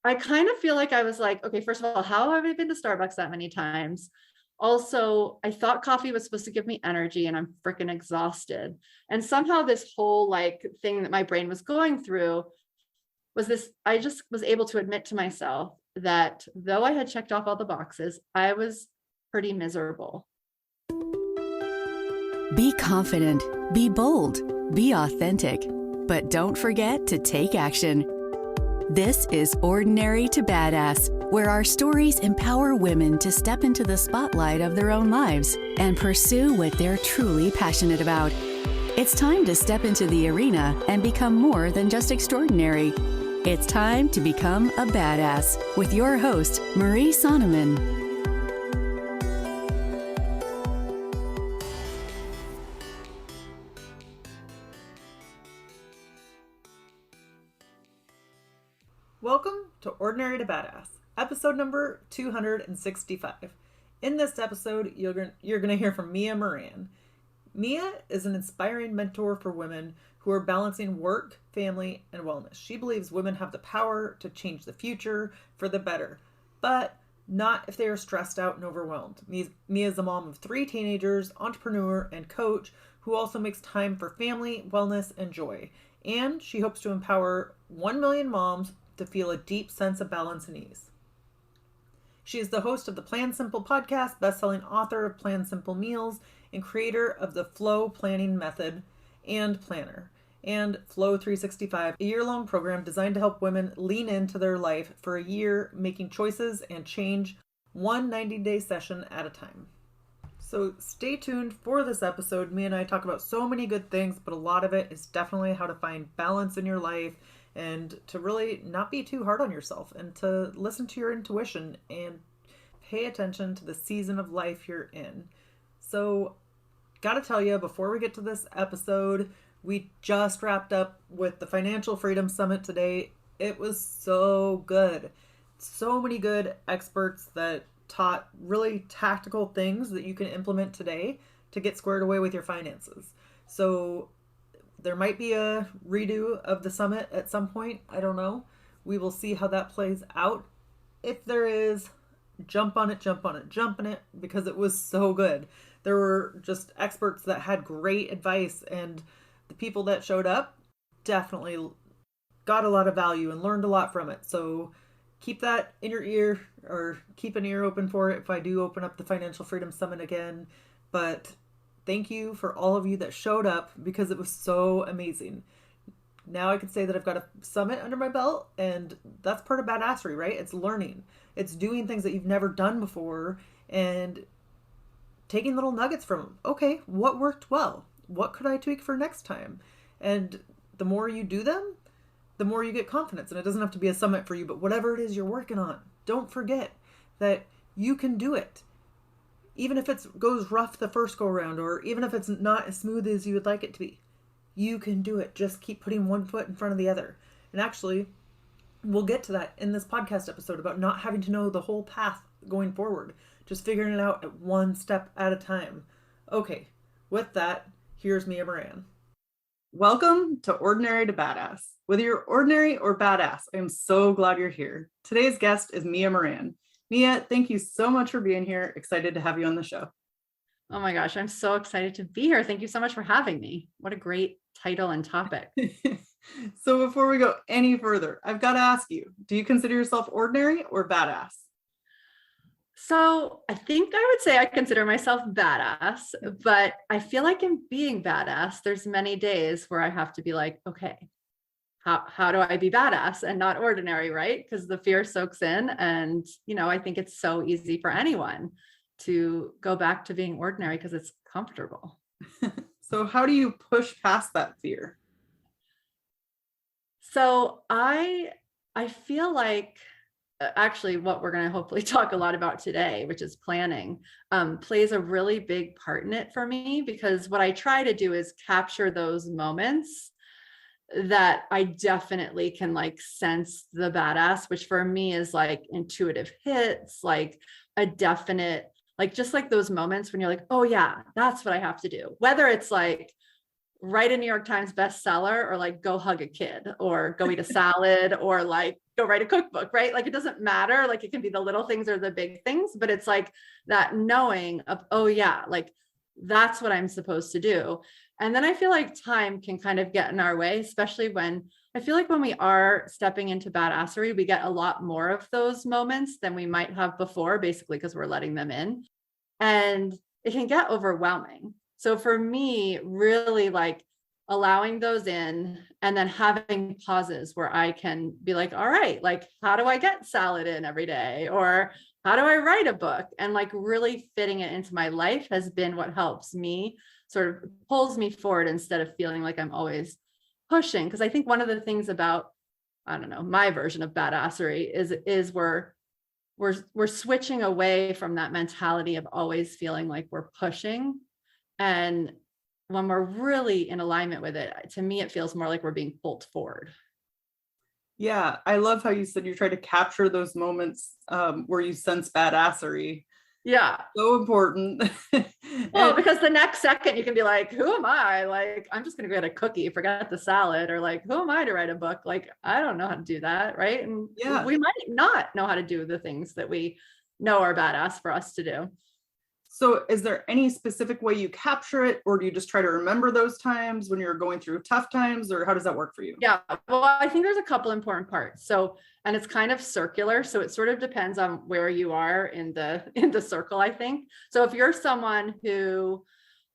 I kind of feel like I was like, okay, first of all, how have I been to Starbucks that many times? Also, I thought coffee was supposed to give me energy and I'm freaking exhausted. And somehow this whole like thing that my brain was going through was this, I just was able to admit to myself that though I had checked off all the boxes, I was pretty miserable. Be confident, be bold, be authentic, but don't forget to take action. This is Ordinary to Badass, where our stories empower women to step into the spotlight of their own lives and pursue what they're truly passionate about. It's time to step into the arena and become more than just extraordinary. It's time to become a badass with your host, Marie Sonneman. Welcome to Ordinary to Badass, episode number 265. In this episode, you're going to hear from Mia Moran. Mia is an inspiring mentor for women who are balancing work, family, and wellness. She believes women have the power to change the future for the better, but not if they are stressed out and overwhelmed. Mia is a mom of 3 teenagers, entrepreneur, and coach who also makes time for family, wellness, and joy. And she hopes to empower 1 million moms to feel a deep sense of balance and ease. She is the host of the PlanSimple podcast, bestselling author of PlanSimple Meals, and creator of the Flow Planning Method and Planner, and Flow 365, a year-long program designed to help women lean into their life for a year, making choices and change one 90-day session at a time. So stay tuned for this episode. Me and I talk about so many good things, but a lot of it is definitely how to find balance in your life and to really not be too hard on yourself and to listen to your intuition and pay attention to the season of life you're in. So, gotta tell you, before we get to this episode, we just wrapped up with the Financial Freedom Summit today. It was so good. So many good experts that taught really tactical things that you can implement today to get squared away with your finances. So, there might be a redo of the summit at some point. I don't know. We will see how that plays out. If there is, jump on it, because it was so good. There were just experts that had great advice, and the people that showed up definitely got a lot of value and learned a lot from it. So keep that in your ear, or keep an ear open for it if I do open up the Financial Freedom Summit again. But thank you for all of you that showed up because it was so amazing. Now I can say that I've got a summit under my belt, and that's part of badassery, right? It's learning. It's doing things that you've never done before and taking little nuggets from them. Okay, what worked well? What could I tweak for next time? And the more you do them, the more you get confidence. And it doesn't have to be a summit for you, but whatever it is you're working on, don't forget that you can do it. Even if it goes rough the first go around, or even if it's not as smooth as you would like it to be, you can do it. Just keep putting one foot in front of the other. And actually, we'll get to that in this podcast episode about not having to know the whole path going forward, just figuring it out at one step at a time. Okay, with that, here's Mia Moran. Welcome to Ordinary to Badass. Whether you're ordinary or badass, I am so glad you're here. Today's guest is Mia Moran. Mia, thank you so much for being here. Excited to have you on the show. Oh my gosh, I'm so excited to be here. Thank you so much for having me. What a great title and topic. So before we go any further, I've got to ask you, do you consider yourself ordinary or badass? So I think I would say I consider myself badass, but I feel like in being badass, there's many days where I have to be like, okay, how do I be badass and not ordinary, right? Because the fear soaks in, and, I think it's so easy for anyone to go back to being ordinary because it's comfortable. So how do you push past that fear? So I feel like actually what we're going to hopefully talk a lot about today, which is planning, plays a really big part in it for me, because what I try to do is capture those moments that I definitely can sense the badass, which for me is intuitive hits, a definite, just those moments when you're like, oh yeah, that's what I have to do. Whether it's write a New York Times bestseller, or go hug a kid, or go eat a salad, or go write a cookbook, right? Like it doesn't matter. Like it can be the little things or the big things, but it's like that knowing of, oh yeah, like that's what I'm supposed to do. And then I feel like time can kind of get in our way, especially when I feel like when we are stepping into badassery, we get a lot more of those moments than we might have before, basically because we're letting them in. And it can get overwhelming. So for me, really like allowing those in and then having pauses where I can be like, all right, like, how do I get salad in every day? Or how do I write a book? And like really fitting it into my life has been what helps me, sort of pulls me forward instead of feeling like I'm always pushing. Because I think one of the things about, I don't know, my version of badassery is we're switching away from that mentality of always feeling like we're pushing. And when we're really in alignment with it, to me, it feels more like we're being pulled forward. Yeah, I love how you said you try to capture those moments where you sense badassery. Yeah. So important. Well, And because the next second you can be like, who am I? Like, I'm just going to get a cookie, forget the salad, or like, who am I to write a book? Like, I don't know how to do that. Right. And yeah. we might not know how to do the things that we know are badass for us to do. So is there any specific way you capture it, or do you just try to remember those times when you're going through tough times, or how does that work for you? Yeah. Well, I think there's a couple important parts. So, and it's kind of circular. So it sort of depends on where you are in the circle, I think. So if you're someone who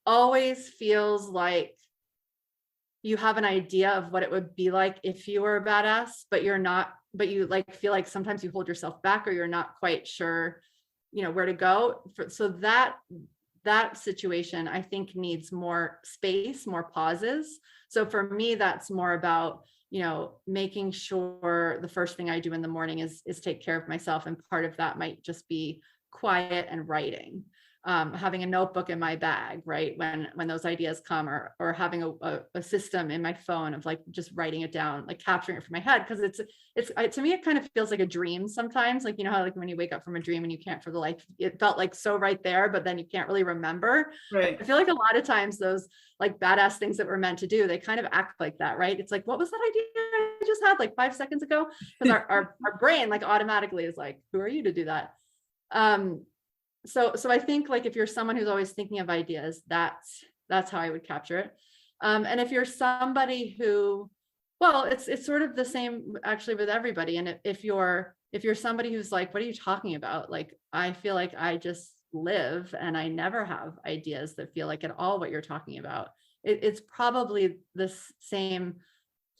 always feels like you have an idea of what it would be like if you were a badass, but you're not, but you like feel like sometimes you hold yourself back or you're not quite sure, where to go. So that situation, I think, needs more space, more pauses. So for me, that's more about, making sure the first thing I do in the morning is take care of myself. And part of that might just be quiet and writing. Having a notebook in my bag, right? When those ideas come, or having a system in my phone of like just writing it down, like capturing it from my head. Cause to me, it kind of feels like a dream sometimes. Like, how, like when you wake up from a dream and you can't for the life, it felt like so right there, but then you can't really remember. Right. I feel like a lot of times those like badass things that we're meant to do, they kind of act like that, right? It's like, what was that idea I just had like 5 seconds ago? Because our brain like automatically is like, who are you to do that? So I think like if you're someone who's always thinking of ideas, that's how I would capture it. And if you're somebody who, well, it's sort of the same actually with everybody. And if you're somebody who's like, what are you talking about? Like, I feel like I just live and I never have ideas that feel like at all what you're talking about. It's probably the same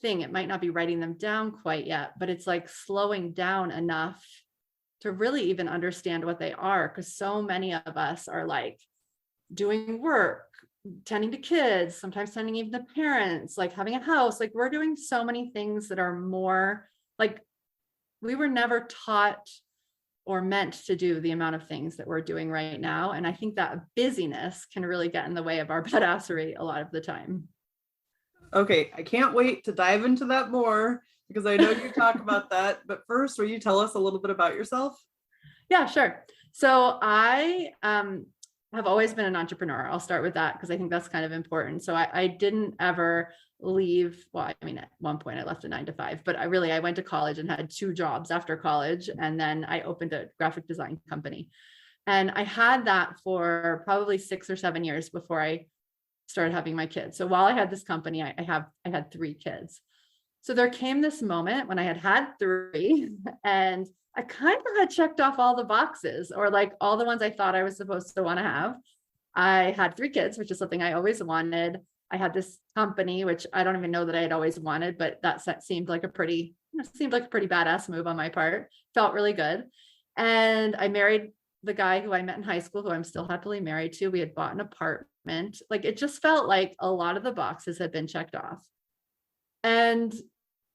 thing. It might not be writing them down quite yet, but it's like slowing down enough to really even understand what they are. Because so many of us are like doing work, tending to kids, sometimes tending even the parents, like having a house. Like we're doing so many things that are more like we were never taught or meant to do the amount of things that we're doing right now. And I think that busyness can really get in the way of our badassery a lot of the time. Okay, I can't wait to dive into that more because I know you talk about that. But first, will you tell us a little bit about yourself? Yeah, sure. So I have always been an entrepreneur. I'll start with that because I think that's kind of important. So I didn't ever leave. Well, I mean, at one point I left a 9-to-5, but I went to college and had 2 jobs after college. And then I opened a graphic design company. And I had that for probably 6 or 7 years before I started having my kids. So while I had this company, I had 3 kids. So there came this moment when I had 3 and I kind of had checked off all the boxes, or like all the ones I thought I was supposed to want to have. I had 3 kids, which is something I always wanted. I had this company, which I don't even know that I had always wanted, but that seemed like a pretty badass move on my part. Felt really good. And I married the guy who I met in high school, who I'm still happily married to. We had bought an apartment. Like it just felt like a lot of the boxes had been checked off. And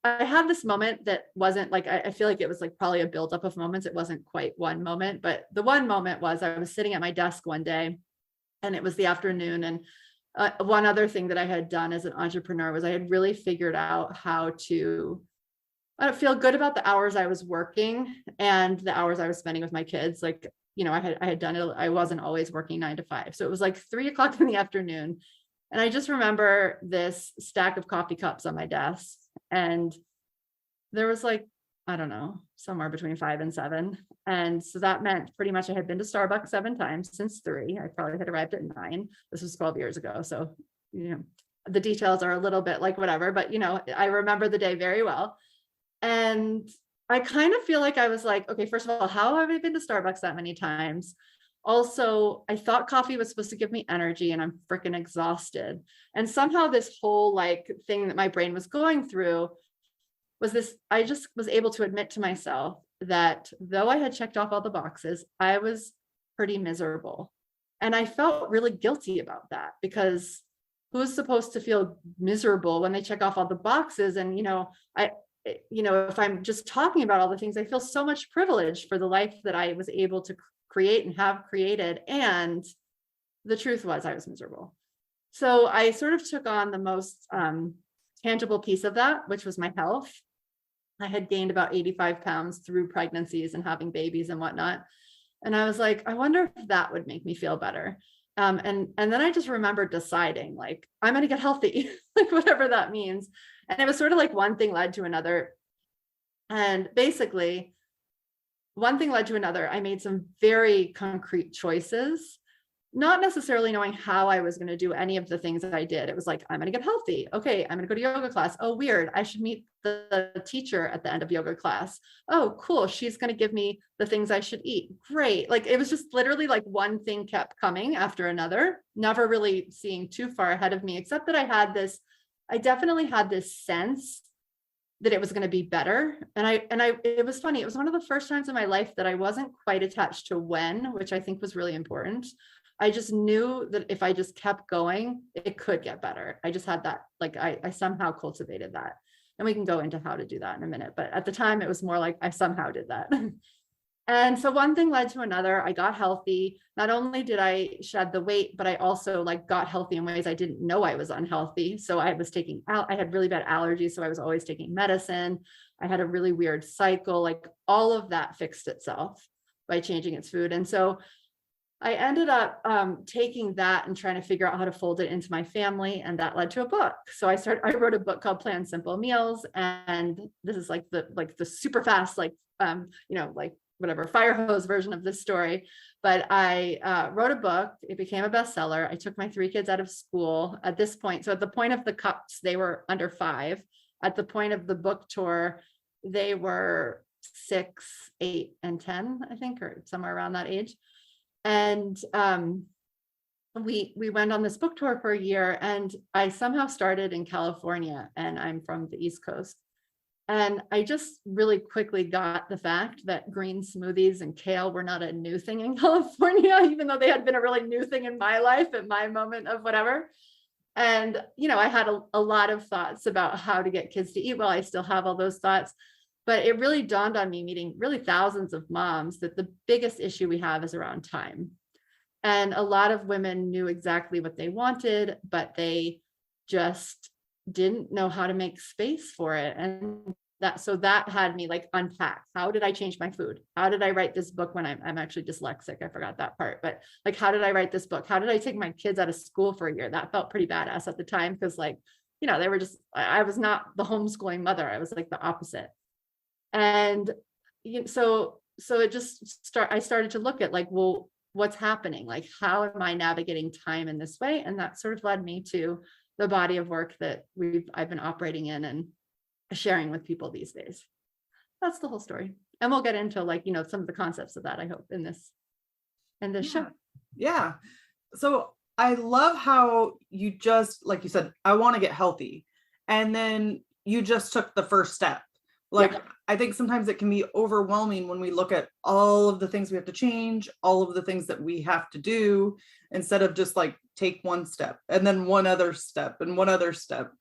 I had this moment that wasn't like, I feel like it was like probably a buildup of moments. It wasn't quite one moment, but the one moment was I was sitting at my desk one day and it was the afternoon. And one other thing that I had done as an entrepreneur was I had really figured out how to feel good about the hours I was working and the hours I was spending with my kids. Like, I had done it. I wasn't always working 9-to-5. So it was like 3:00 in the afternoon. And I just remember this stack of coffee cups on my desk. And there was like I don't know, somewhere between 5 and 7. And so that meant pretty much I had been to Starbucks 7 times since 3. I probably had arrived at 9. This was 12 years ago. So, you know, the details are a little bit like whatever, but I remember the day very well. And I kind of feel like I was like, okay, first of all, how have I been to Starbucks that many times? Also, I thought coffee was supposed to give me energy and I'm freaking exhausted. And somehow this whole like thing that my brain was going through was this, I just was able to admit to myself that though I had checked off all the boxes, I was pretty miserable. And I felt really guilty about that because who's supposed to feel miserable when they check off all the boxes? And, if I'm just talking about all the things, I feel so much privilege for the life that I was able to create and have created. And the truth was I was miserable. So I sort of took on the most tangible piece of that, which was my health. I had gained about 85 pounds through pregnancies and having babies and whatnot. And I was like, I wonder if that would make me feel better. And then I just remember deciding like, I'm going to get healthy, like whatever that means. And it was sort of like one thing led to another. And basically, one thing led to another. I made some very concrete choices, not necessarily knowing how I was going to do any of the things that I did. It was like, I'm going to get healthy. Okay, I'm going to go to yoga class. Oh, weird. I should meet the teacher at the end of yoga class. Oh, cool. She's going to give me the things I should eat. Great. Like it was just literally like one thing kept coming after another, never really seeing too far ahead of me, except that I definitely had this sense that it was going to be better. It was funny. It was one of the first times in my life that I wasn't quite attached to when, which I think was really important. I just knew that if I just kept going, it could get better. I just had that, like, I somehow cultivated that. And we can go into how to do that in a minute. But at the time, it was more like I somehow did that. And so one thing led to another. I got healthy. Not only did I shed the weight, but I also like got healthy in ways I didn't know I was unhealthy. So I had really bad allergies. So I was always taking medicine. I had a really weird cycle. Like all of that fixed itself by changing its food. And so I ended up taking that and trying to figure out how to fold it into my family. And that led to a book. So I wrote a book called PlanSimple Meals. And this is like the super fast, like whatever fire hose version of this story. But I wrote a book. It became a bestseller. I took my 3 kids out of school at this point. So at the point of the cups, they were under 5. At the point of the book tour, they were 6, 8, and 10, I think, or somewhere around that age. And we went on this book tour for a year, and I somehow started in California, and I'm from the East Coast. And I just really quickly got the fact that green smoothies and kale were not a new thing in California, even though they had been a really new thing in my life at my moment of whatever. And, I had a lot of thoughts about how to get kids to eat well. I still have all those thoughts. But it really dawned on me, meeting really thousands of moms, that the biggest issue we have is around time. And a lot of women knew exactly what they wanted, but they just didn't know how to make space for it. And that had me like unpack. How did I change my food? How did I write this book when I'm actually dyslexic? I forgot that part. But like, how did I write this book? How did I take my kids out of school for a year? That felt pretty badass at the time because they were just, I was not the homeschooling mother. I was like the opposite. And so I started to look at like, well, what's happening? Like, how am I navigating time in this way? And that sort of led me to the body of work that I've been operating in and sharing with people these days. That's the whole story. And we'll get into some of the concepts of that, I hope, in this show. Yeah. So I love how you just, like you said, I want to get healthy. And then you just took the first step. Like, yeah. I think sometimes it can be overwhelming when we look at all of the things we have to change, all of the things that we have to do, instead of just like take one step and then one other step and one other step.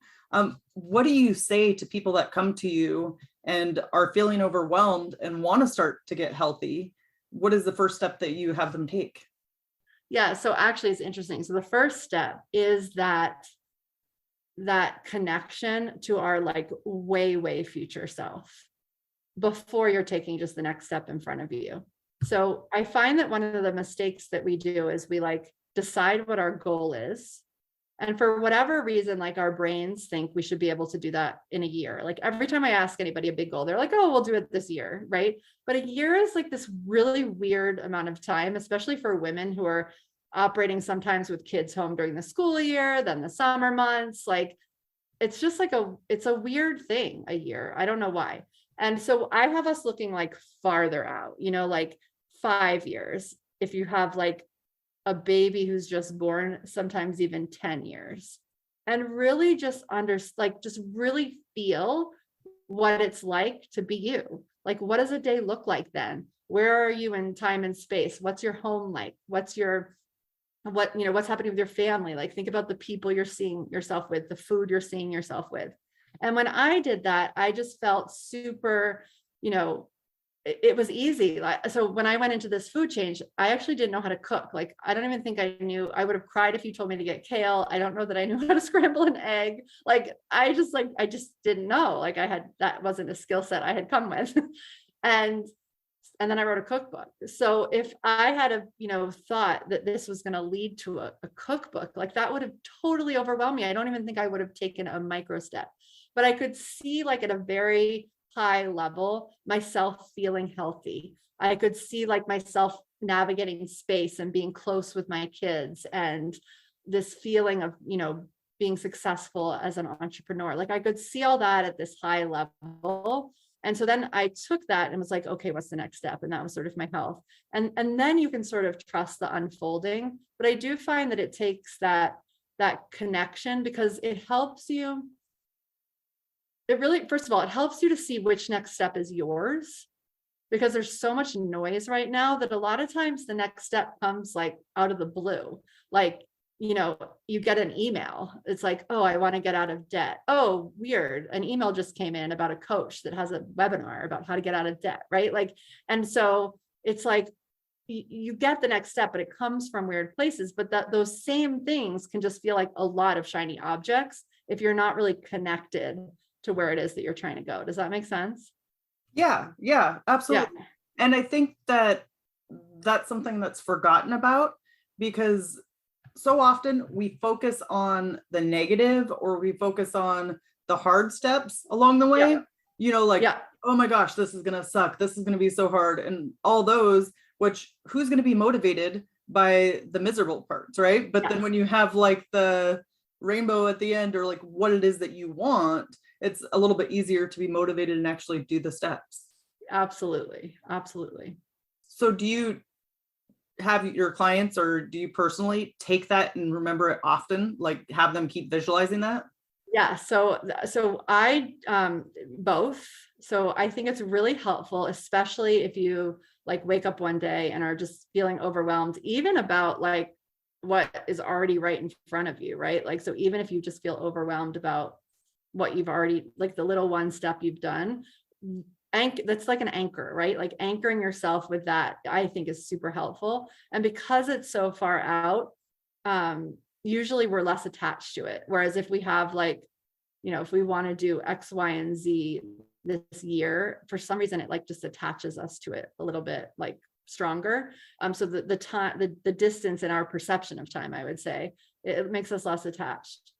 What do you say to people that come to you and are feeling overwhelmed and want to start to get healthy? What is the first step that you have them take? Yeah, so actually it's interesting. So the first step is that connection to our like way future self before you're taking just the next step in front of you. So I find that one of the mistakes that we do is we like decide what our goal is, And for whatever reason, like our brains think we should be able to do that in a year. Like every time I ask anybody a big goal, they're like, oh, we'll do it this year, right? But a year is like this really weird amount of time, especially for women who are operating sometimes with kids home during the school year, then the summer months. Like it's just like it's a weird thing, a year. I don't know why. And so I have us looking like farther out, like 5 years. If you have like a baby who's just born, sometimes even 10 years, and really just just really feel what it's like to be you. Like, what does a day look like then? Where are you in time and space? What's your home like? What's happening with your family? Like, think about the people you're seeing yourself with, the food you're seeing yourself with. And when I did that, I just felt super, it was easy. So when I went into this food change, I actually didn't know how to cook. Like, I don't even think I knew. I would have cried if you told me to get kale. I don't know that I knew how to scramble an egg. Like, I just didn't know. Like, that wasn't a skill set I had come with. And then I wrote a cookbook. So if I had thought that this was going to lead to a cookbook, like that would have totally overwhelmed me. I don't even think I would have taken a micro step, but I could see, like, at a very high level, myself feeling healthy. I could see like myself navigating space and being close with my kids, and this feeling of, being successful as an entrepreneur. Like I could see all that at this high level. And so then I took that and was like, okay, what's the next step? And that was sort of my health. And then you can sort of trust the unfolding. But I do find that it takes that connection, because it helps you. It really, first of all, it helps you to see which next step is yours, because there's so much noise right now that a lot of times the next step comes like out of the blue. Like, you get an email. It's like, oh, I want to get out of debt. Oh, weird. An email just came in about a coach that has a webinar about how to get out of debt, right? Like, and so it's like, you get the next step, but it comes from weird places. But those same things can just feel like a lot of shiny objects if you're not really connected to where it is that you're trying to go. Does that make sense? Yeah, absolutely. Yeah. And I think that that's something that's forgotten about, because so often we focus on the negative, or we focus on the hard steps along the way, oh my gosh, this is going to suck. This is going to be so hard. And all those, which who's going to be motivated by the miserable parts, right? But then when you have like the rainbow at the end, or like what it is that you want, it's a little bit easier to be motivated and actually do the steps. Absolutely. So do you have your clients, or do you personally take that and remember it often, like have them keep visualizing that? Yeah. So I, both. So I think it's really helpful, especially if you like wake up one day and are just feeling overwhelmed, even about like what is already right in front of you, right? Like, so even if you just feel overwhelmed about what you've already, like the little one step you've done, that's like an anchor, right? Like anchoring yourself with that, I think, is super helpful. And because it's so far out, usually we're less attached to it. Whereas if we have like, if we want to do X, Y, and Z this year, for some reason, it like just attaches us to it a little bit like stronger. So the time, the distance in our perception of time, I would say, it makes us less attached.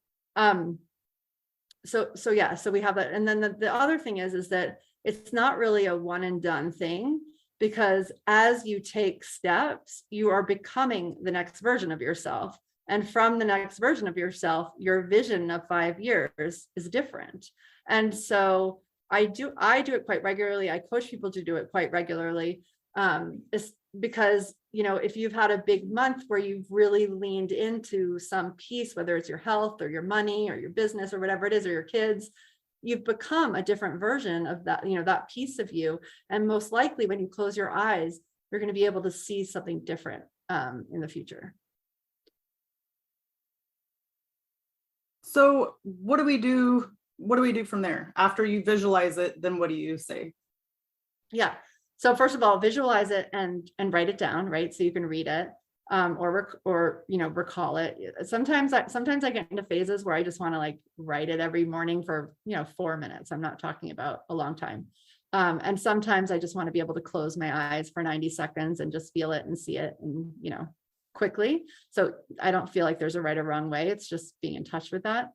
So we have that. And then the other thing is that it's not really a one and done thing, because as you take steps, you are becoming the next version of yourself. And from the next version of yourself, your vision of 5 years is different. And so I do it quite regularly. I coach people to do it quite regularly. It's because, if you've had a big month where you've really leaned into some piece, whether it's your health or your money or your business or whatever it is, or your kids, you've become a different version of that, that piece of you. And most likely when you close your eyes, you're going to be able to see something different in the future. So what do we do? What do we do from there? After you visualize it, then what do you say? Yeah. So first of all, visualize it and write it down, right? So you can read it. Or recall it. Sometimes I get into phases where I just want to like write it every morning for 4 minutes. I'm not talking about a long time. And sometimes I just want to be able to close my eyes for 90 seconds and just feel it and see it, and quickly. So I don't feel like there's a right or wrong way. It's just being in touch with that.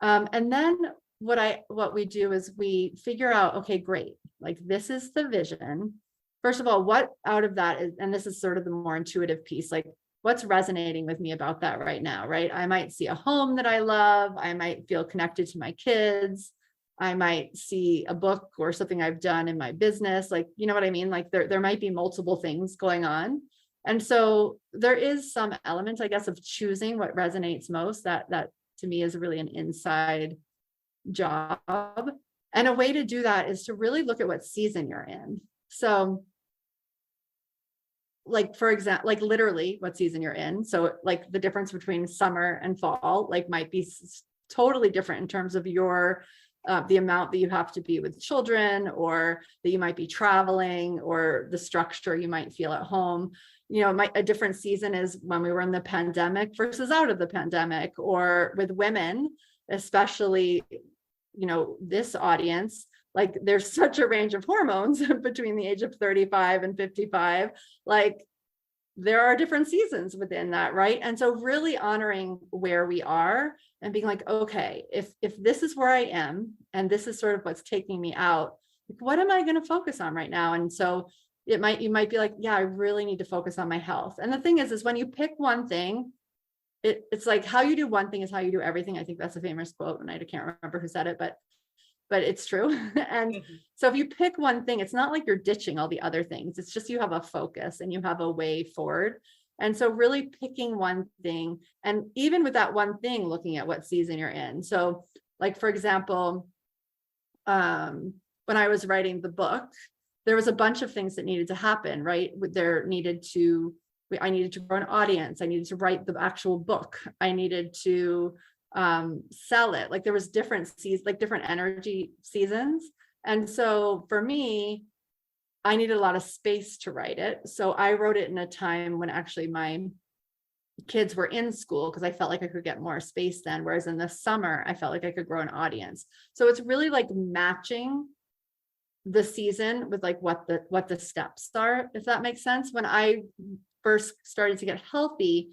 And then what we do is we figure out, okay, great. Like this is the vision. First of all, what out of that is, and this is sort of the more intuitive piece, like what's resonating with me about that right now, right? I might see a home that I love. I might feel connected to my kids. I might see a book or something I've done in my business. Like, you know what I mean? Like there might be multiple things going on. And so there is some element, I guess, of choosing what resonates most. That to me is really an inside job. And a way to do that is to really look at what season you're in. So like, for example, like literally what season you're in. So like the difference between summer and fall, like might be totally different in terms of your the amount that you have to be with children, or that you might be traveling, or the structure you might feel at home. You know, a different season is when we were in the pandemic versus out of the pandemic, or with women, especially, you know, this audience, like there's such a range of hormones between the age of 35 and 55. Like there are different seasons within that, right? And so really honoring where we are and being like, okay, if this is where I am, and this is sort of what's taking me out, what am I going to focus on right now? And so you might be like, yeah, I really need to focus on my health. And the thing is when you pick one thing, it's like how you do one thing is how you do everything. I think that's a famous quote, and I can't remember who said it, but it's true. And so if you pick one thing, it's not like you're ditching all the other things. It's just you have a focus and you have a way forward. And so really picking one thing, and even with that one thing, looking at what season you're in. So like, for example, when I was writing the book, there was a bunch of things that needed to happen, right? I needed to grow an audience. I needed to write the actual book. I needed to sell it. Like there was different seasons, like different energy seasons. And so for me, I needed a lot of space to write it. So I wrote it in a time when actually my kids were in school, because I felt like I could get more space then. Whereas in the summer, I felt like I could grow an audience. So it's really like matching the season with like what the steps are, if that makes sense. When I first started to get healthy,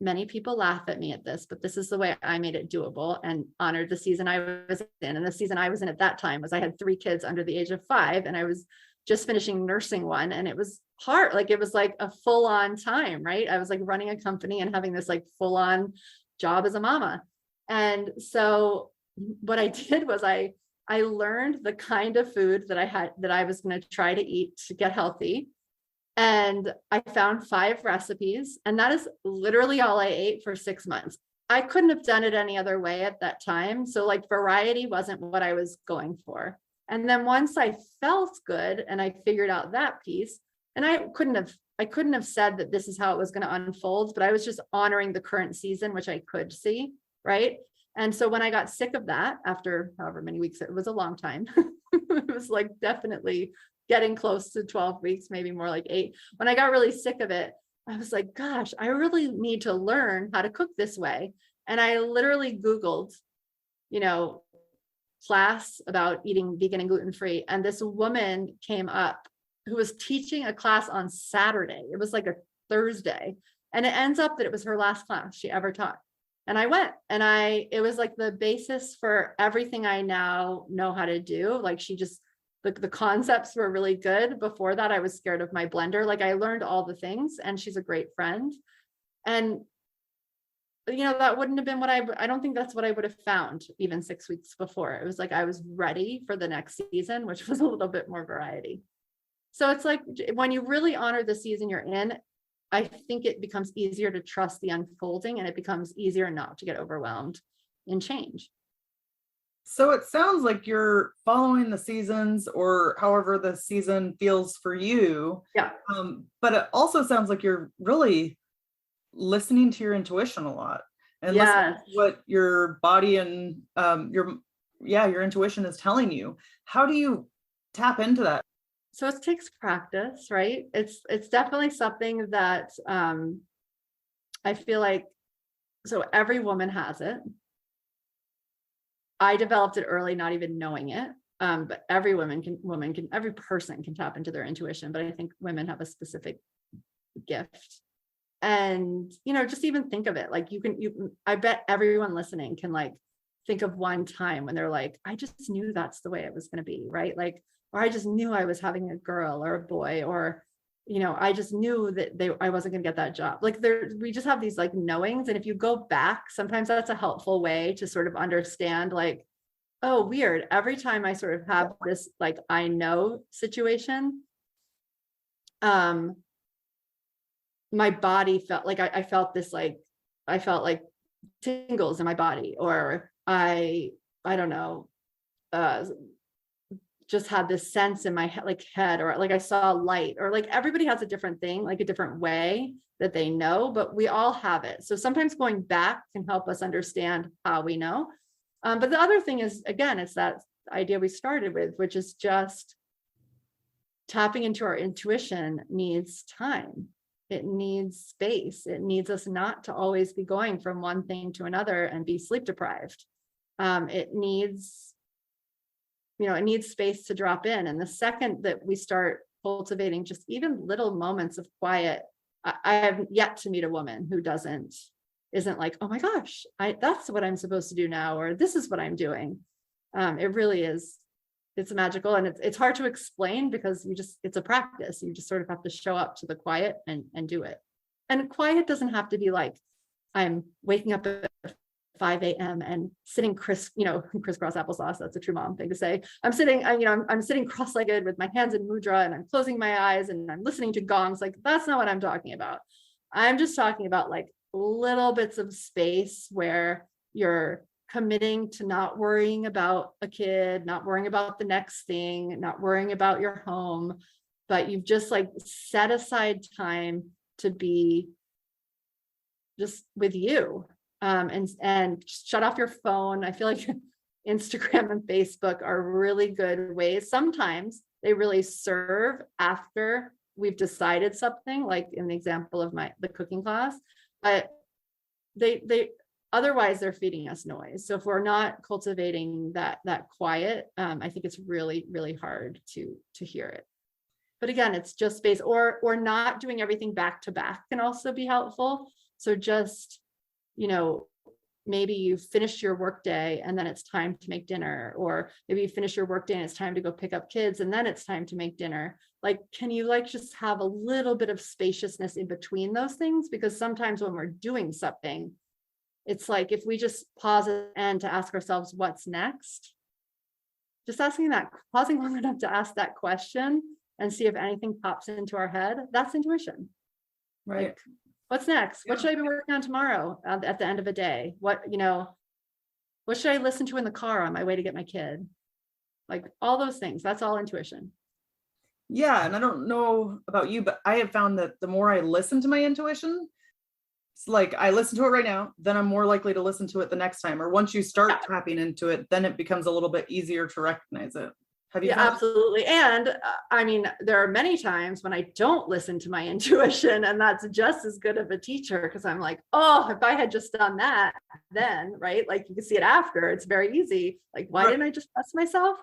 many people laugh at me at this, but this is the way I made it doable and honored the season I was in. And the season I was in at that time was I had 3 kids under the age of 5, and I was just finishing nursing one, and it was hard. Like it was like a full on time, right? I was like running a company and having this like full on job as a mama. And so what I did was I learned the kind of food that I was going to try to eat to get healthy. And I found 5 recipes, and that is literally all I ate for 6 months. I couldn't have done it any other way at that time. So like variety wasn't what I was going for. And then once I felt good and I figured out that piece, and I couldn't have said that this is how it was going to unfold, but I was just honoring the current season, which I could see, right? And so when I got sick of that, after however many weeks, it was a long time. It was like definitely getting close to 12 weeks, maybe more like 8. When I got really sick of it, I was like, gosh, I really need to learn how to cook this way. And I literally Googled, class about eating vegan and gluten-free. And this woman came up who was teaching a class on Saturday. It was like a Thursday. And it ends up that it was her last class she ever taught. And I went, and it was like the basis for everything I now know how to do. Like the concepts were really good. Before that, I was scared of my blender. Like I learned all the things, and she's a great friend. And, that wouldn't have been what I don't think that's what I would have found even 6 weeks before. It was like, I was ready for the next season, which was a little bit more variety. So it's like, when you really honor the season you're in, I think it becomes easier to trust the unfolding, and it becomes easier not to get overwhelmed in change. So it sounds like you're following the seasons, or however the season feels for you. Yeah. But it also sounds like you're really listening to your intuition a lot, and listening to what your body and your intuition is telling you. How do you tap into that? So it takes practice, right? It's definitely something that I feel like, so every woman has it. I developed it early, not even knowing it. But every every person can tap into their intuition. But I think women have a specific gift And, just even think of it, like I bet everyone listening can like think of one time when they're like, I just knew that's the way it was going to be, right? Like, or I just knew I was having a girl or a boy, or, I just knew that I wasn't going to get that job. Like we just have these like knowings. And if you go back, sometimes that's a helpful way to sort of understand like, oh, weird. Every time I sort of have this, like, I know situation, my body felt like I felt this, like, I felt like tingles in my body, or I don't know, uh, just had this sense in my head, or like I saw light, or like everybody has a different thing, like a different way that they know, but we all have it. So sometimes going back can help us understand how we know. But the other thing is, again, it's that idea we started with, which is just tapping into our intuition needs time. It needs space. It needs us not to always be going from one thing to another and be sleep deprived. It needs, it needs space to drop in. And the second that we start cultivating just even little moments of quiet, I have yet to meet a woman who isn't like, oh my gosh, that's what I'm supposed to do now, or this is what I'm doing. It really is. It's magical, and it's hard to explain because it's a practice. You just sort of have to show up to the quiet and do it. And quiet doesn't have to be like I'm waking up at 5 a.m. and sitting crisscross applesauce. That's a true mom thing to say. I'm sitting cross-legged with my hands in mudra, and I'm closing my eyes and I'm listening to gongs. Like, that's not what I'm talking about. I'm just talking about like little bits of space where you're committing to not worrying about a kid, not worrying about the next thing, not worrying about your home, but you've just like set aside time to be just with you, and shut off your phone. I feel like Instagram and Facebook are really good ways. Sometimes they really serve after we've decided something, like in the example of the cooking class, but they otherwise they're feeding us noise. So if we're not cultivating that quiet, I think it's really, really hard to hear it. But again, it's just space, or not doing everything back to back can also be helpful. So just, maybe you finished your work day and then it's time to make dinner, or maybe you finish your work day and it's time to go pick up kids and then it's time to make dinner. Like, can you like just have a little bit of spaciousness in between those things? Because sometimes when we're doing something, it's like if we just pause and to ask ourselves what's next, just pausing long enough to ask that question and see if anything pops into our head, that's intuition. Right. Like, what's next? What should I be working on tomorrow at the end of a day? What should I listen to in the car on my way to get my kid? Like all those things, that's all intuition. Yeah. And I don't know about you, but I have found that the more I listen to my intuition, it's like I listen to it right now, then I'm more likely to listen to it the next time. Or once you start tapping into it, then it becomes a little bit easier to recognize it. Have you? Yeah, absolutely. And I mean, there are many times when I don't listen to my intuition, and that's just as good of a teacher, because I'm like, oh, if I had just done that, then, right? Like you can see it after, it's very easy. Like, why didn't I just trust myself?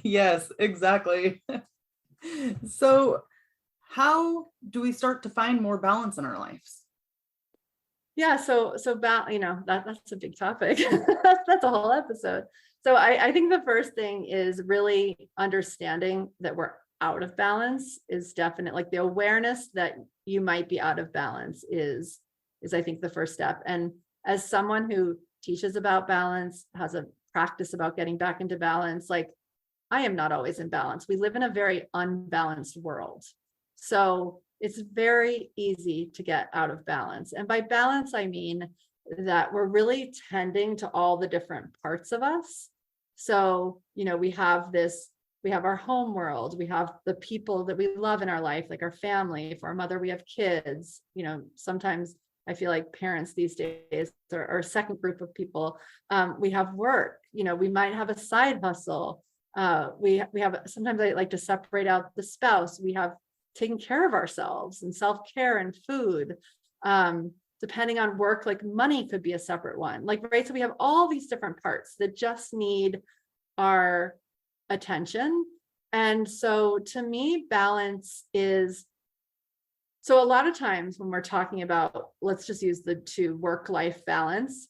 Yes, exactly. So how do we start to find more balance in our lives? Yeah, so that's a big topic. That's a whole episode. So I think the first thing is really understanding that we're out of balance is definite. Like the awareness that you might be out of balance is I think the first step. And as someone who teaches about balance, has a practice about getting back into balance, like I am not always in balance. We live in a very unbalanced world. So it's very easy to get out of balance. And by balance, I mean that we're really tending to all the different parts of us. So, we have our home world, we have the people that we love in our life, like our family. If our mother, we have kids, sometimes I feel like parents these days are a second group of people. We have work, we might have a side hustle. We have, sometimes I like to separate out the spouse. We have taking care of ourselves and self-care and food. Depending on work, like money could be a separate one. Like, right. So we have all these different parts that just need our attention. And so to me, balance is So a lot of times when we're talking about, let's just use the two, work-life balance,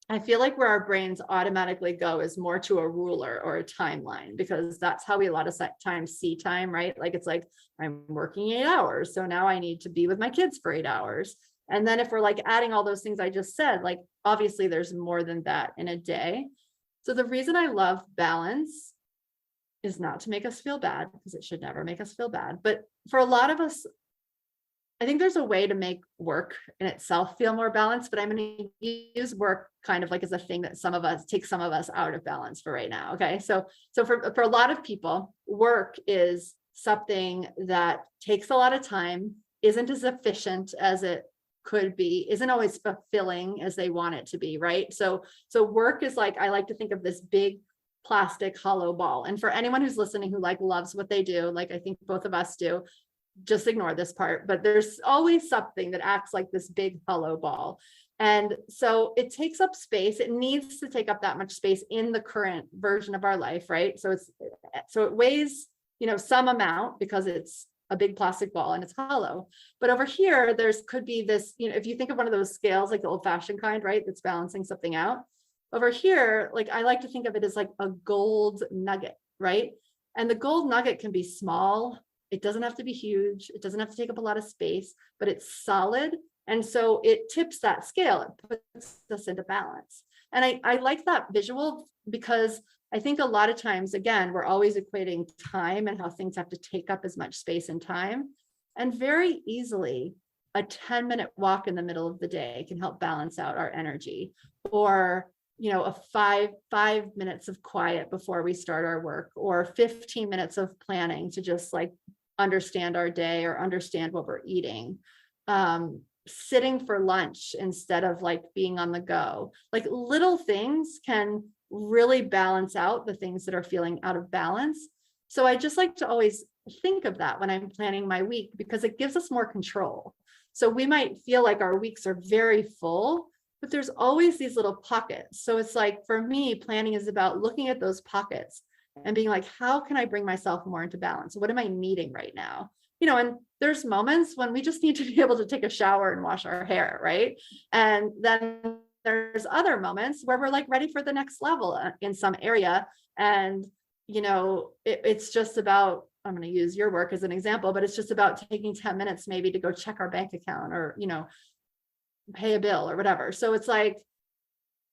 I feel like where our brains automatically go is more to a ruler or a timeline, because that's how we a lot of times see time, right? Like it's like, I'm working 8 hours, so now I need to be with my kids for 8 hours. And then if we're like adding all those things I just said, like obviously there's more than that in a day. So the reason I love balance is not to make us feel bad, because it should never make us feel bad. But for a lot of us, I think there's a way to make work in itself feel more balanced, but I'm going to use work kind of like as a thing that takes some of us out of balance for right now. Okay. So for a lot of people, work is something that takes a lot of time, isn't as efficient as it could be, isn't always fulfilling as they want it to be. Right. So work is like, I like to think of this big plastic hollow ball. And for anyone who's listening, who like loves what they do, like I think both of us do, just ignore this part, but there's always something that acts like this big hollow ball. And so it takes up space. It needs to take up that much space in the current version of our life, right? So it weighs, some amount because it's a big plastic ball and it's hollow. But over here, could be this, if you think of one of those scales, like the old fashioned kind, right? That's balancing something out. Over here, like I like to think of it as like a gold nugget, right? And the gold nugget can be small. It doesn't have to be huge. It doesn't have to take up a lot of space, but it's solid. And so it tips that scale. It puts us into balance. And I like that visual, because I think a lot of times, again, we're always equating time and how things have to take up as much space and time. And very easily, a 10-minute walk in the middle of the day can help balance out our energy. Or a five minutes of quiet before we start our work, or 15 minutes of planning to just like understand our day or understand what we're eating. Sitting for lunch instead of like being on the go. Like little things can really balance out the things that are feeling out of balance. So I just like to always think of that when I'm planning my week, because it gives us more control. So we might feel like our weeks are very full, but there's always these little pockets. So it's like, for me, planning is about looking at those pockets and being like, how can I bring myself more into balance? What am I needing right now? And there's moments when we just need to be able to take a shower and wash our hair, right? And then there's other moments where we're like ready for the next level in some area. And, it's just about, I'm going to use your work as an example, but it's just about taking 10 minutes maybe to go check our bank account, or, pay a bill or whatever. So it's like,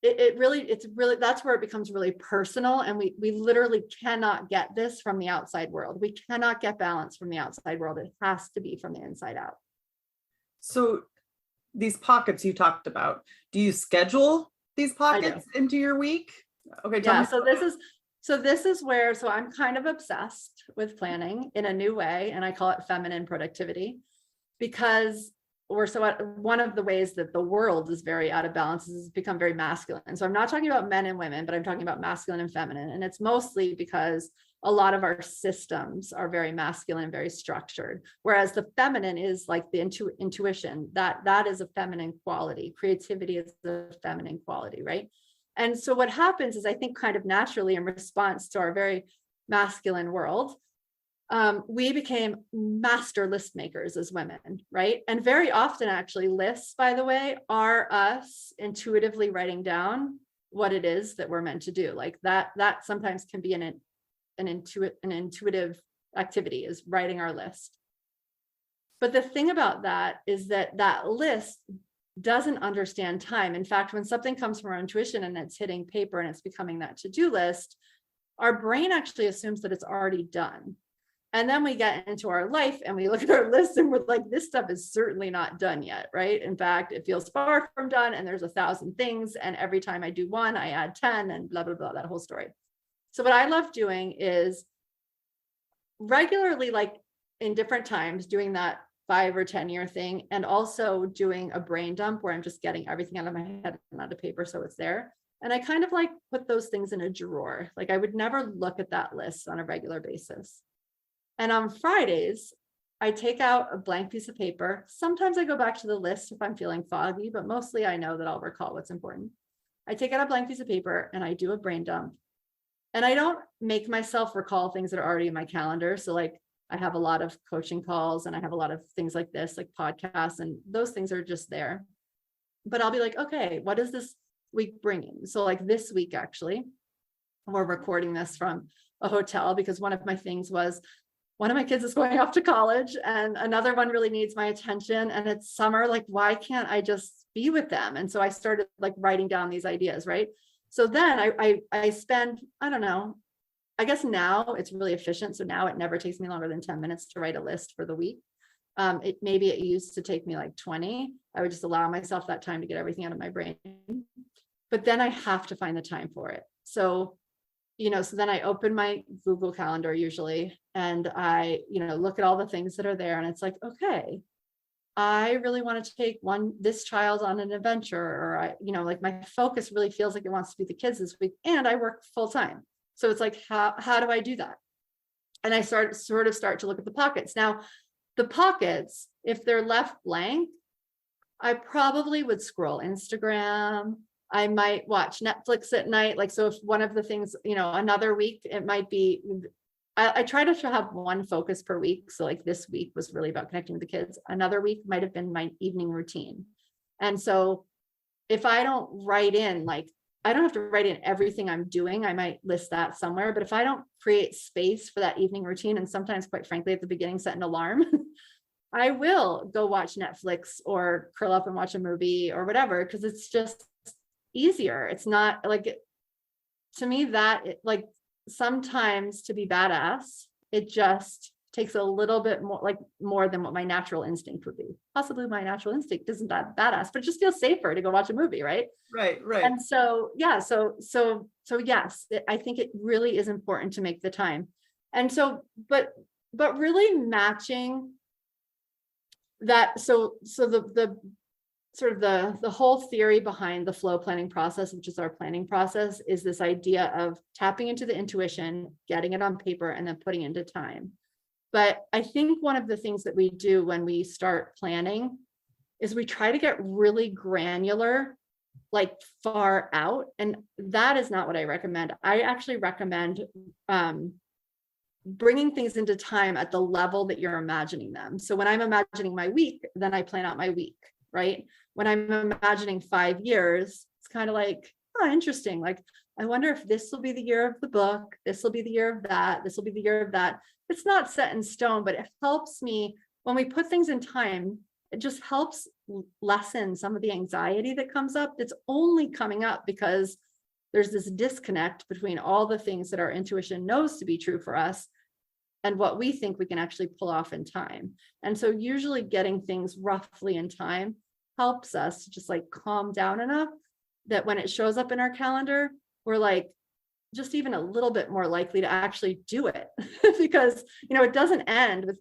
it's really, that's where it becomes really personal. And we literally cannot get this from the outside world. We cannot get balance from the outside world. It has to be from the inside out. So these pockets you talked about, do you schedule these pockets into your week? Okay. Yeah. So this is where, so I'm kind of obsessed with planning in a new way. And I call it feminine productivity, because one of the ways that the world is very out of balance is it's become very masculine. So I'm not talking about men and women, but I'm talking about masculine and feminine. And it's mostly because a lot of our systems are very masculine and very structured, whereas the feminine is like the intuition, that is a feminine quality. Creativity is a feminine quality, right? And so what happens is, I think kind of naturally in response to our very masculine world, we became master list makers as women, right? And very often, actually, lists, by the way, are us intuitively writing down what it is that we're meant to do. Like that sometimes can be an intuitive activity, is writing our list. But the thing about that is that list doesn't understand time. In fact, when something comes from our intuition and it's hitting paper and it's becoming that to-do list, our brain actually assumes that it's already done. And then we get into our life and we look at our list and we're like, this stuff is certainly not done yet, right? In fact, it feels far from done, and there's 1,000 things. And every time I do one, I add 10 and blah, blah, blah, that whole story. So what I love doing is regularly, like in different times, doing that 5 or 10 year thing, and also doing a brain dump where I'm just getting everything out of my head and onto paper so it's there. And I kind of like put those things in a drawer. Like I would never look at that list on a regular basis. And on Fridays, I take out a blank piece of paper. Sometimes I go back to the list if I'm feeling foggy, but mostly I know that I'll recall what's important. I take out a blank piece of paper and I do a brain dump. And I don't make myself recall things that are already in my calendar. So like I have a lot of coaching calls and I have a lot of things like this, like podcasts, and those things are just there. But I'll be like, okay, what is this week bringing? So like this week, actually, we're recording this from a hotel because one of my things was one of my kids is going off to college and another one really needs my attention and it's summer. Like, why can't I just be with them? And so I started like writing down these ideas, right? So then I spend, I don't know, I guess now it's really efficient. So now it never takes me longer than 10 minutes to write a list for the week. Maybe it used to take me like 20. I would just allow myself that time to get everything out of my brain. But then I have to find the time for it. So, so then I open my Google Calendar usually, and I, look at all the things that are there. And it's like, okay, I really want to take this child on an adventure, or like my focus really feels like it wants to be the kids this week. And I work full time. So it's like, how do I do that? And I start to look at the pockets. Now, the pockets, if they're left blank, I probably would scroll Instagram. I might watch Netflix at night. Like, so if one of the things, another week, it might be, I try to have one focus per week. So like this week was really about connecting with the kids. Another week might have been my evening routine. And so if I don't write in, like, I don't have to write in everything I'm doing. I might list that somewhere, but if I don't create space for that evening routine, and sometimes, quite frankly, at the beginning, set an alarm, I will go watch Netflix or curl up and watch a movie or whatever, because it's just easier. It's not like, to me, like sometimes to be badass, it just takes a little bit more than what my natural instinct would be. Possibly my natural instinct isn't that badass, but it just feels safer to go watch a movie, right? Right. And so, yeah, so yes, I think it really is important to make the time. And so, but really matching that. So the sort of the whole theory behind the flow planning process, which is our planning process, is this idea of tapping into the intuition, getting it on paper, and then putting into time. But I think one of the things that we do when we start planning is we try to get really granular, like far out. And that is not what I recommend. I actually recommend bringing things into time at the level that you're imagining them. So when I'm imagining my week, then I plan out my week, right? When I'm imagining 5 years, it's kind of like, oh, interesting. Like, I wonder if this will be the year of the book. This will be the year of that. This will be the year of that. It's not set in stone, but it helps me when we put things in time. It just helps lessen some of the anxiety that comes up. That's only coming up because there's this disconnect between all the things that our intuition knows to be true for us and what we think we can actually pull off in time. And so usually getting things roughly in time helps us to just like calm down enough that when it shows up in our calendar, we're like just even a little bit more likely to actually do it. Because, it doesn't end with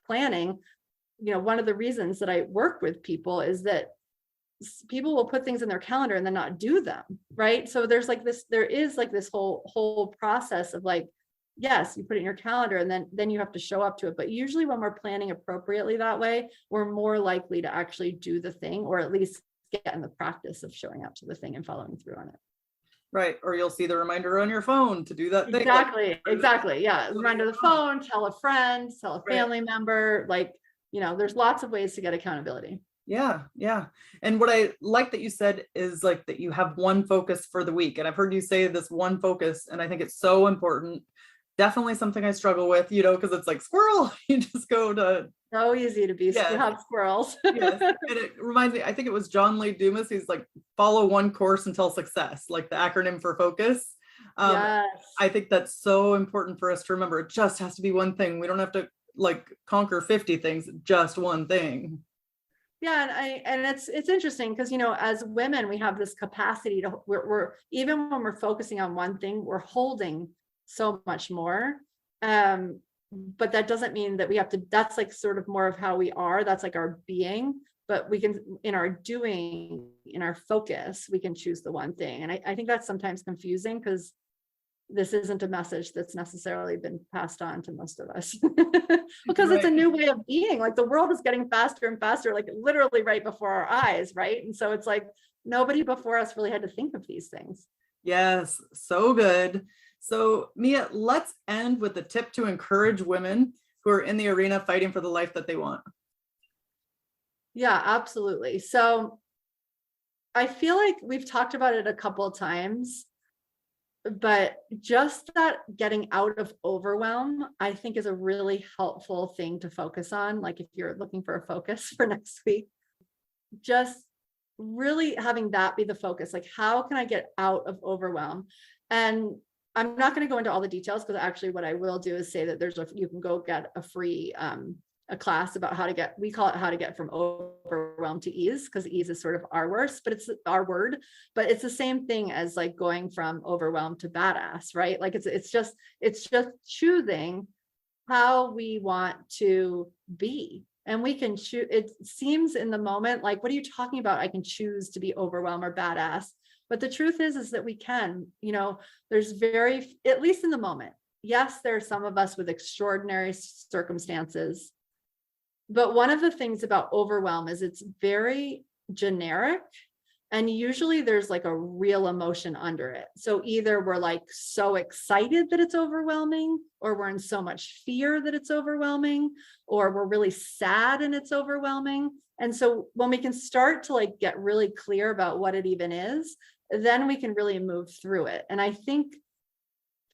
planning. One of the reasons that I work with people is that people will put things in their calendar and then not do them, right? So there is this whole process of like, yes, you put it in your calendar and then you have to show up to it. But usually when we're planning appropriately that way, we're more likely to actually do the thing, or at least get in the practice of showing up to the thing and following through on it. Right. Or you'll see the reminder on your phone to do that thing. Exactly. Yeah. Reminder the phone, tell a friend, tell a family member, there's lots of ways to get accountability. Yeah. Yeah. And what I like that you said is like that you have one focus for the week. And I've heard you say this one focus, and I think it's so important. Definitely something I struggle with, because it's like squirrel. You just go to. So easy to be have squirrels. Yes. And it reminds me, I think it was John Lee Dumas. He's like, follow one course until success, like the acronym for focus. Yes. I think that's so important for us to remember. It just has to be one thing. We don't have to like conquer 50 things, just one thing. Yeah. And it's interesting because, as women, we have this capacity to, we're even when we're focusing on one thing, we're holding so much more. But that doesn't mean that we have to, that's like sort of more of how we are. That's like our being, but we can, in our doing, in our focus, we can choose the one thing. And I think that's sometimes confusing because this isn't a message that's necessarily been passed on to most of us because It's a new way of being. Like the world is getting faster and faster, like literally right before our eyes. Right. And so it's like nobody before us really had to think of these things. Yes. So good. So Mia, let's end with a tip to encourage women who are in the arena fighting for the life that they want? Yeah, absolutely. So I feel like we've talked about it a couple of times, but just that getting out of overwhelm, I think is a really helpful thing to focus on. Like if you're looking for a focus for next week, just really having that be the focus. Like, how can I get out of overwhelm? And I'm not going to go into all the details, because actually what I will do is say that you can go get a free a class about we call it how to get from overwhelm to ease, because ease is sort of our worst, but it's our word, but it's the same thing as like going from overwhelmed to badass, right? Like it's just choosing how we want to be. And we can choose. It seems in the moment like, what are you talking about? I can choose to be overwhelmed or badass. But the truth is that we can, there's at least in the moment. Yes, there are some of us with extraordinary circumstances. But one of the things about overwhelm is it's very generic. And usually there's like a real emotion under it. So either we're like so excited that it's overwhelming, or we're in so much fear that it's overwhelming, or we're really sad and it's overwhelming. And so when we can start to like get really clear about what it even is, then we can really move through it. And I think,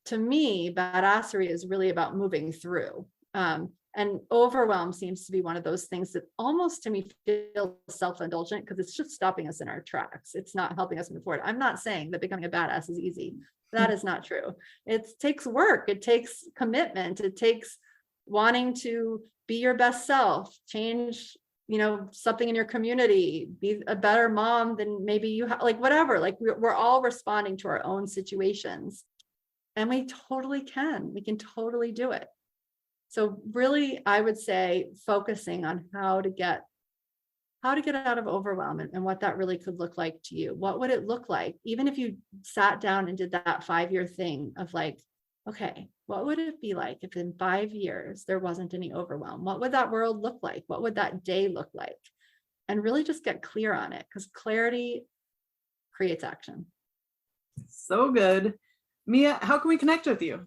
to me, badassery is really about moving through. And overwhelm seems to be one of those things that almost to me feels self-indulgent, because it's just stopping us in our tracks. It's not helping us move forward. I'm not saying that becoming a badass is easy. That is not true. It takes work. It takes commitment. It takes wanting to be your best self, change, something in your community, be a better mom than maybe you have, like whatever. Like we're all responding to our own situations, and we totally can. We can totally do it. So really, I would say focusing on how to get out of overwhelm and what that really could look like to you. What would it look like? Even if you sat down and did that 5-year thing of like, okay, what would it be like if in 5 years there wasn't any overwhelm? What would that world look like? What would that day look like? And really just get clear on it, because clarity creates action. So good. Mia, how can we connect with you?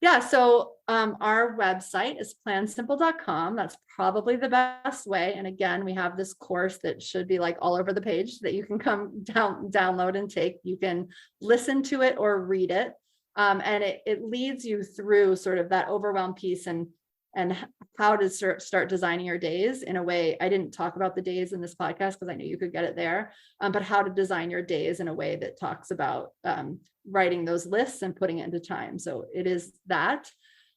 Yeah, so our website is plansimple.com. That's probably the best way. And again, we have this course that should be like all over the page that you can come download and take. You can listen to it or read it. And it leads you through sort of that overwhelm piece and how to start designing your days in a way. I didn't talk about the days in this podcast because I knew you could get it there, but how to design your days in a way that talks about writing those lists and putting it into time. So it is that.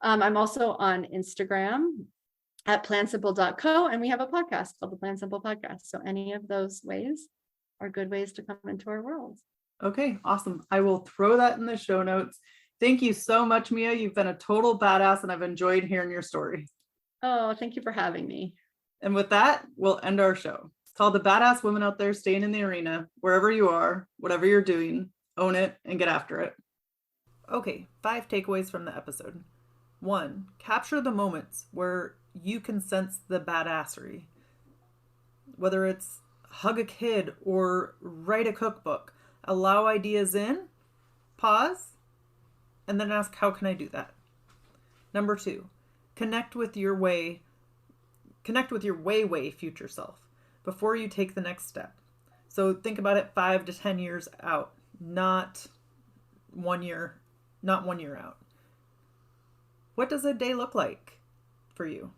I'm also on Instagram at plansimple.co, and we have a podcast called the PlanSimple Podcast. So any of those ways are good ways to come into our world. Okay, awesome. I will throw that in the show notes. Thank you so much, Mia. You've been a total badass, and I've enjoyed hearing your story. Oh, thank you for having me. And with that, we'll end our show. It's called The Badass Women Out There Staying in the Arena. Wherever you are, whatever you're doing, own it and get after it. Okay, 5 takeaways from the episode. 1, capture the moments where you can sense the badassery. Whether it's hug a kid or write a cookbook, allow ideas in, pause, and then ask, how can I do that? Number 2, connect with your way future self before you take the next step. So think about it 5 to 10 years out, not 1 year out. What does a day look like for you?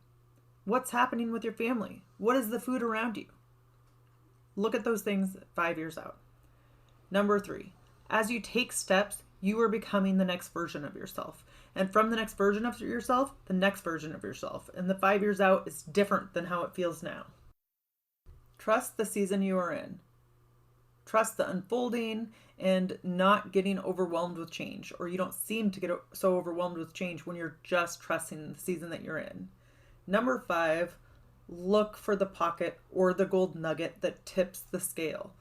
What's happening with your family? What is the food around you? Look at those things 5 years out. Number 3, as you take steps, you are becoming the next version of yourself. And from the next version of yourself, the next version of yourself. And the 5 years out is different than how it feels now. Trust the season you are in. Trust the unfolding and not getting overwhelmed with change, or you don't seem to get so overwhelmed with change when you're just trusting the season that you're in. Number 5, look for the pocket or the gold nugget that tips the scale.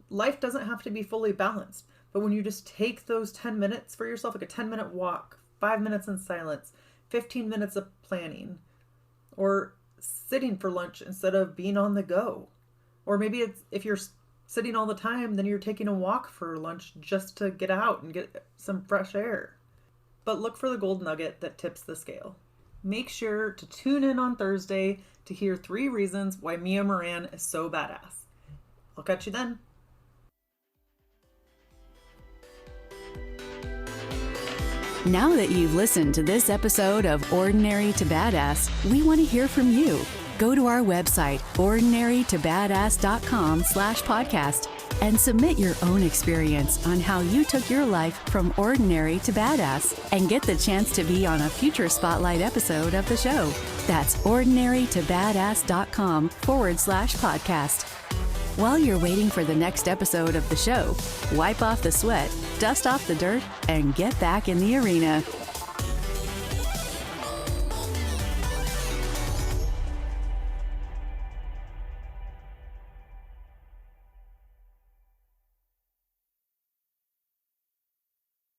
Life doesn't have to be fully balanced, but when you just take those 10 minutes for yourself, like a 10-minute walk, 5 minutes in silence, 15 minutes of planning, or sitting for lunch instead of being on the go. Or maybe it's, if you're sitting all the time, then you're taking a walk for lunch just to get out and get some fresh air. But look for the gold nugget that tips the scale. make sure to tune in on Thursday to hear 3 reasons why Mia Moran is so badass. I'll catch you then. Now that you've listened to this episode of Ordinary to Badass, we want to hear from you. Go to our website, ordinarytobadass.com/podcast, and submit your own experience on how you took your life from ordinary to badass and get the chance to be on a future Spotlight episode of the show. That's ordinarytobadass.com/podcast. While you're waiting for the next episode of the show, wipe off the sweat, dust off the dirt, and get back in the arena.